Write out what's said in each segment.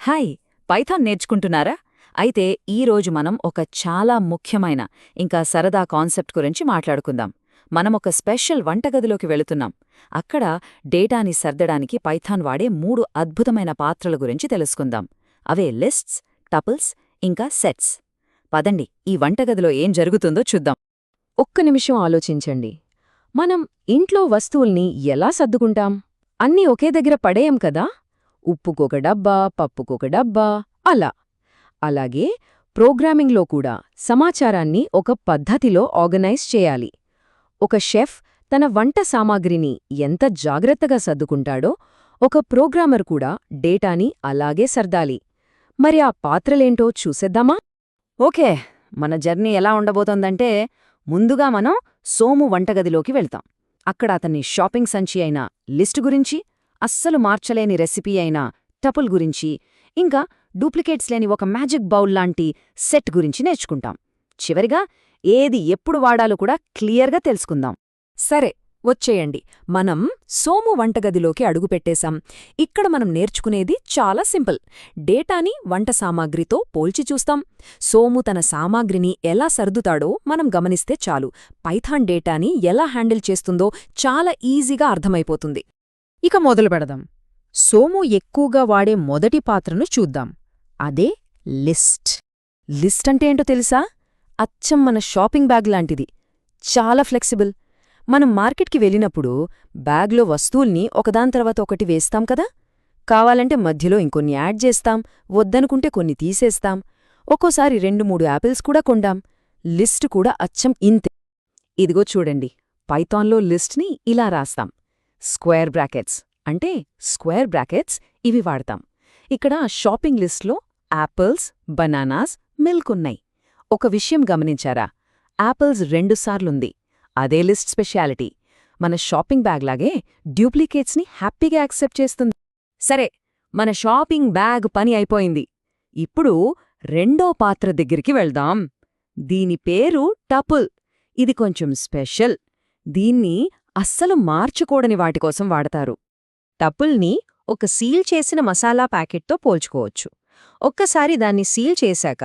Hi, Python నేర్చుకుంటున్నారా? అయితే ఈరోజు మనం ఒక చాలా ముఖ్యమైన ఇంకా సరదా కాన్సెప్ట్ గురించి మాట్లాడుకుందాం. మనమొక స్పెషల్ వంటగదిలోకి వెళుతున్నాం. అక్కడ డేటాని సర్దడానికి పైథాన్ వాడే 3 అద్భుతమైన పాత్రల గురించి తెలుసుకుందాం. అవే లిస్ట్స్, టపుల్స్, ఇంకా సెట్స్. పదండి, ఈ వంటగదిలో ఏం జరుగుతుందో చూద్దాం. ఒక్క నిమిషం ఆలోచించండి. మనం ఇంట్లో వస్తువుల్ని ఎలా సర్దుకుంటాం? అన్నీ ఒకే దగ్గర పడేయం కదా? ఉప్పుకొక డబ్బా, పప్పుకొక డబ్బా, అలా. అలాగే ప్రోగ్రామింగ్లో కూడా సమాచారాన్ని ఒక పద్ధతిలో ఆర్గనైజ్ చేయాలి. ఒక షెఫ్ తన వంట సామాగ్రిని ఎంత జాగ్రత్తగా సర్దుకుంటాడో, ఒక ప్రోగ్రామర్ కూడా డేటాని అలాగే సర్దాలి. మరి ఆ పాత్రలేంటో చూసేద్దామా? ఓకే, మన జర్నీ ఎలా ఉండబోతోందంటే, ముందుగా మనం సోము వంటగదిలోకి వెళ్తాం. అక్కడ అతని షాపింగ్ సంచి అయిన లిస్టు గురించి, అస్సలు మార్చలేని రెసిపీ అయిన టపుల్ గురించి, ఇంకా డూప్లికేట్స్ లేని ఒక మ్యాజిక్ బౌల్ లాంటి సెట్ గురించి నేర్చుకుంటాం. చివరిగా ఏది ఎప్పుడు వాడాలో కూడా క్లియర్గా తెలుసుకుందాం. సరే, వచ్చేయండి. మనం సోము వంటగదిలోకి అడుగుపెట్టేశాం. ఇక్కడ మనం నేర్చుకునేది చాలా సింపుల్. డేటాని వంట సామాగ్రితో పోల్చి చూస్తాం. సోము తన సామాగ్రిని ఎలా సర్దుతాడో మనం గమనిస్తే చాలు. పైథాన్ డేటాని ఎలా హ్యాండిల్ చేస్తుందో చాలా ఈజీగా అర్థమైపోతుంది. ఇక మొదలు పెడదాం. సోము ఎక్కువగా వాడే మొదటి పాత్రను చూద్దాం. అదే లిస్ట్. లిస్ట్ అంటే ఏంటో తెలుసా? అచ్చం మన షాపింగ్ బ్యాగ్ లాంటిది. చాలా ఫ్లెక్సిబుల్. మనం మార్కెట్కి వెళ్ళినప్పుడు బ్యాగ్లో వస్తువుల్ని ఒకదాని తర్వాత ఒకటి వేస్తాం కదా? కావాలంటే మధ్యలో ఇంకొన్ని యాడ్ చేస్తాం, వద్దనుకుంటే కొన్ని తీసేస్తాం. ఒక్కోసారి 2-3 యాపిల్స్ కూడా కొండాం. లిస్ట్ కూడా అచ్చం ఇంతే. ఇదిగో చూడండి, పైథాన్లో లిస్ట్ని ఇలా రాస్తాం. స్క్వేర్ బ్రాకెట్స్ అంటే స్క్వేర్ బ్రాకెట్స్ ఇవి వాడతాం. ఇక్కడ షాపింగ్ లిస్ట్లో యాపిల్స్, బనానాస్, మిల్క్ ఉన్నాయి. ఒక విషయం గమనించారా? యాపిల్స్ 2 సార్లుంది. అదే లిస్ట్ స్పెషాలిటీ. మన షాపింగ్ బ్యాగ్ లాగే డ్యూప్లికేట్స్ని హ్యాపీగా యాక్సెప్ట్ చేస్తుంది. సరే, మన షాపింగ్ బ్యాగ్ పని అయిపోయింది. ఇప్పుడు రెండో పాత్ర దగ్గరికి వెళ్దాం. దీని పేరు టపుల్. ఇది కొంచెం స్పెషల్. దీన్ని అస్సలు మార్చుకోడని వాటికోసం వాడతారు. టపుల్ని ఒక సీల్ చేసిన మసాలా ప్యాకెట్తో పోల్చుకోవచ్చు. ఒక్కసారి దాన్ని సీల్ చేశాక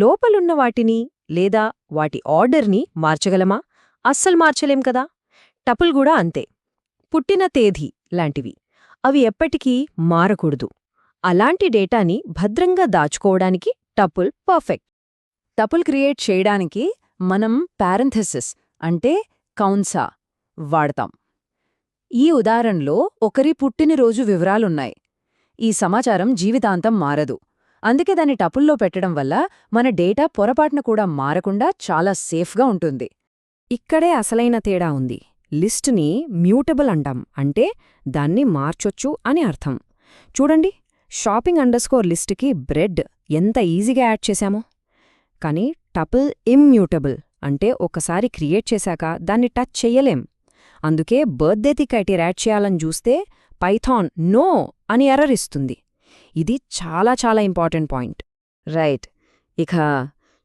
లోపలున్న వాటిని లేదా వాటి ఆర్డర్ని మార్చగలమా? అస్సలు మార్చలేం కదా. టపుల్ కూడా అంతే. పుట్టిన తేదీ లాంటివి. అవి ఎప్పటికీ మారకూడదు. అలాంటి డేటాని భద్రంగా దాచుకోవడానికి టపుల్ పర్ఫెక్ట్. టపుల్ క్రియేట్ చేయడానికి మనం పారెంథెసిస్ అంటే కౌన్సా వాడతాం. ఈ ఉదాహరణలో ఒకరి పుట్టినరోజు వివరాలున్నాయి. ఈ సమాచారం జీవితాంతం మారదు. అందుకే దాన్ని టపుల్లో పెట్టడం వల్ల మన డేటా పొరపాటున కూడా మారకుండా చాలా సేఫ్గా ఉంటుంది. ఇక్కడే అసలైన తేడా ఉంది. లిస్టుని మ్యూటబుల్ అంటాం. అంటే దాన్ని మార్చొచ్చు అని అర్థం. చూడండి, షాపింగ్ అండర్స్కోర్ లిస్టుకి బ్రెడ్ ఎంత ఈజీగా యాడ్ చేశామో. కానీ టపుల్ ఇమ్మ్యూటబుల్ అంటే ఒకసారి క్రియేట్ చేశాక దాన్ని టచ్ చెయ్యలేం. అందుకే బర్త్డే క్రైటీరియా యాడ్ చేయాలని చూస్తే పైథాన్ నో అని ఎర్రర్ ఇస్తుంది. ఇది చాలా చాలా ఇంపార్టెంట్ పాయింట్. రైట్, ఇక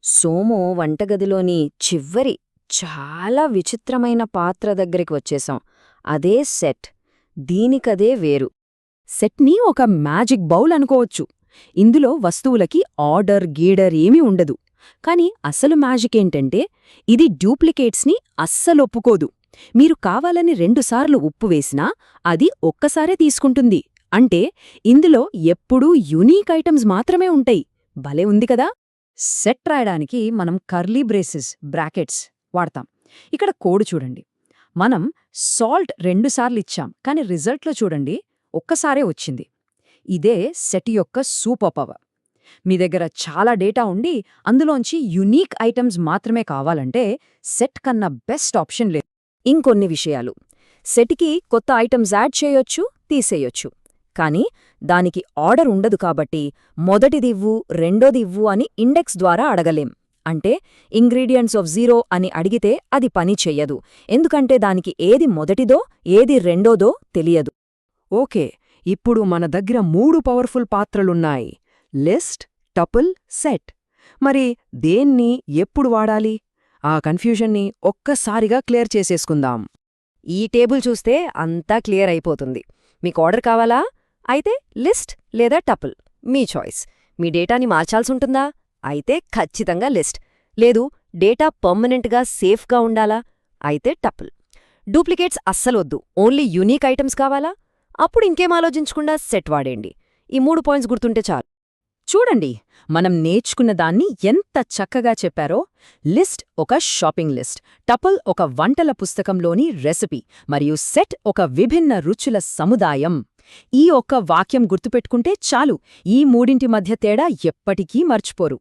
సోము వంటగదిలోని చివరి చాలా విచిత్రమైన పాత్ర దగ్గరికి వచ్చేసాం. అదే సెట్. దీనికదే వేరు. సెట్ని ఒక మ్యాజిక్ బౌల్ అనుకోవచ్చు. ఇందులో వస్తువులకి ఆర్డర్ గీడర్ ఏమీ ఉండదు. కాని అసలు మ్యాజిక్ ఏంటంటే ఇది డూప్లికేట్స్ని అస్సలొప్పుకోదు. మీరు కావాలని 2 సార్లు ఉప్పు వేసినా అది ఒక్కసారే తీసుకుంటుంది. అంటే ఇందులో ఎప్పుడూ యునీక్ ఐటమ్స్ మాత్రమే ఉంటాయి. భలే ఉంది కదా. సెట్ రాయడానికి మనం కర్లీ బ్రాకెట్స్ వాడతాం. ఇక్కడ కోడ్ చూడండి. మనం సాల్ట్ 2 సార్లు ఇచ్చాం, కానీ రిజల్ట్లో చూడండి ఒక్కసారే వచ్చింది. ఇదే సెట్ యొక్క సూపర్ పవర్. మీ దగ్గర చాలా డేటా ఉండి అందులోంచి యునీక్ ఐటమ్స్ మాత్రమే కావాలంటే సెట్ కన్నా బెస్ట్ ఆప్షన్ లేదు. ఇంకొన్ని విషయాలు. సెట్కి కొత్త ఐటమ్స్ యాడ్ చేయొచ్చు, తీసేయొచ్చు. కానీ దానికి ఆర్డర్ ఉండదు కాబట్టి మొదటిదివ్వు, రెండోదివ్వు అని ఇండెక్స్ ద్వారా అడగలేం. అంటే ఇంగ్రీడియంట్స్ ఆఫ్ 0 అని అడిగితే అది పని చెయ్యదు. ఎందుకంటే దానికి ఏది మొదటిదో ఏది రెండోదో తెలియదు. ఓకే, ఇప్పుడు మన దగ్గర 3 పవర్ఫుల్ పాత్రలున్నాయి. List, tuple, set. మరి దేన్ని ఎప్పుడు వాడాలి? ఆ కన్ఫ్యూజన్ని ఒక్కసారిగా క్లియర్ చేసేసుకుందాం. ఈ టేబుల్ చూస్తే అంతా క్లియర్ అయిపోతుంది. మీకు ఆర్డర్ కావాలా? అయితే లిస్ట్ లేదా టపుల్. మీ చాయిస్. మీ డేటాని మార్చాల్సుంటుందా? అయితే ఖచ్చితంగా లిస్ట్. లేదు, డేటా పర్మనెంట్గా సేఫ్గా ఉండాలా? అయితే టపుల్. డూప్లికేట్స్ అస్సలొద్దు, ఓన్లీ యూనిక్ ఐటమ్స్ కావాలా? అప్పుడు ఇంకేం ఆలోచించకుండా సెట్ వాడేండి. ఈ 3 పాయింట్స్ గుర్తుంటే చాలు. చూడండి, మనం నేర్చుకున్న దాన్ని ఎంత చక్కగా చెప్పారో. లిస్ట్ ఒక షాపింగ్ లిస్ట్, టపుల్ ఒక వంటల పుస్తకంలోని రెసిపీ, మరియు సెట్ ఒక విభిన్న రుచుల సముదాయం. ఈ ఒక్క వాక్యం గుర్తుపెట్టుకుంటే చాలు, ఈ మూడింటి మధ్య తేడా ఎప్పటికీ మర్చిపోరు.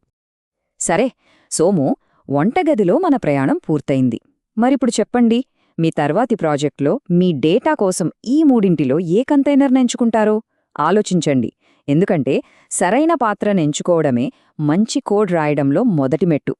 సరే, సోము, వంటగదిలో మన ప్రయాణం పూర్తయింది. మరిప్పుడు చెప్పండి, మీ తర్వాతి ప్రాజెక్ట్లో మీ డేటా కోసం ఈ మూడింటిలో ఏ కంటైనర్ని ఎంచుకుంటారో ఆలోచించండి. ఎందుకంటే సరైన పాత్రను ఎంచుకోవడమే మంచి కోడ్ రాయడంలో మొదటి మెట్టు.